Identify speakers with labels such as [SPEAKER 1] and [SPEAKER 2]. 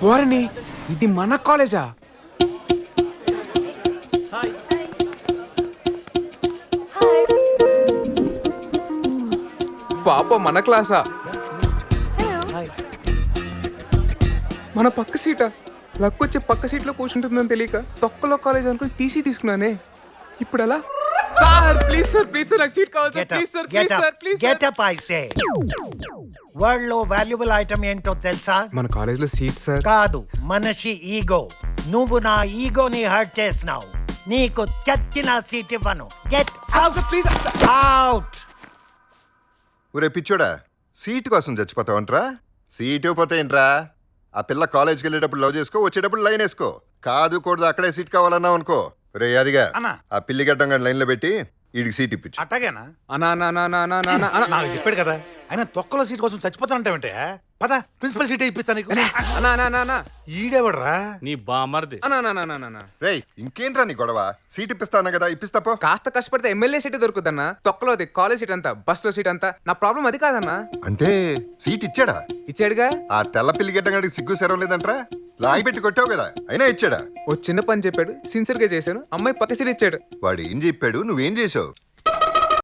[SPEAKER 1] వారిని ఇది మన కాలేజా? పాప మన క్లాసా? మన పక్క సీటా? లక్ వచ్చి పక్క సీట్లో కూర్చుంటుందని తెలియక తొక్కలో కాలేజ్ అనుకుని టీసీ తీసుకున్నానే. ఇప్పుడు ఎలా? Sir please sir, please sir, నాకు సీట్ కావాలి sir, please sir, please sir, please sir.
[SPEAKER 2] Get up I say. World లో వాల్యుబుల్ ఐటమ్ ఏంటో తెలుసా?
[SPEAKER 1] మన కాలేజ్లో సీట్ సార్.
[SPEAKER 2] కాదు, మనిషి ఈగో. నువ్వు నా ఈగోని హర్ట్ చేసినావు. నీకు చచ్చిన సీట్ ఇవ్వను. Get
[SPEAKER 1] please.
[SPEAKER 2] అవుట్.
[SPEAKER 3] ఒరే పిచ్చోడా, సీటు కోసం చచ్చిపోతావంట్రా? సీటు పోతే ఏంట్రా? ఆ పిల్ల కాలేజ్కి వెళ్ళేటప్పుడు లవ్ చేసుకో, వచ్చేటప్పుడు లైన్ వేసుకో. కాదు కూడదు అక్కడే సీట్ కావాలన్నావు అనుకో, రే అదిగా ఆ పిల్లి గడ్డం కానీ లైన్ లో పెట్టి వీడికి సీట్ ఇప్పించు.
[SPEAKER 4] అట్టాగేనా?
[SPEAKER 1] అనా
[SPEAKER 4] నాకు చెప్పాడు కదా ఆయన తొక్కలో సీట్ కోసం చచ్చిపోతానంటే పద ప్రిన్సిపల్ సీటే ఇప్పిస్తాను నీకు. ఈడేవాడ్రా?
[SPEAKER 5] నీ బామర్ది.
[SPEAKER 3] రేయ్ ఇంకేంట్రా నీ గొడవ? సీట్ ఇప్పిస్తాను కదా, ఇప్పిస్తా పో.
[SPEAKER 1] కాస్త కష్టపడితే ఎమ్మెల్యే సీట్ దొరుకుతుందన్నా. తొక్కలోది కాలేజ్ సీట్ అంతా, బస్ లో సీట్ అంతా. నా ప్రాబ్లం అది కాదన్నా.
[SPEAKER 3] అంటే సీట్ ఇచ్చాడా?
[SPEAKER 1] ఇచ్చాడుగా.
[SPEAKER 3] ఆ తెల్ల పిల్లి గడ్డం గడికి సిగ్గు సెరవ లేదంట్రా? లాగి పెట్టి కొట్టావు కదా, అయినా ఇచ్చాడా?
[SPEAKER 1] ఓ చిన్న పని చెప్పాడు, సిన్సియర్ గా చేశాను. అమ్మాయి పక్క సీట్ ఇచ్చాడు.
[SPEAKER 3] వాడు ఏం చెప్పాడు, నువ్వేం చేసావు?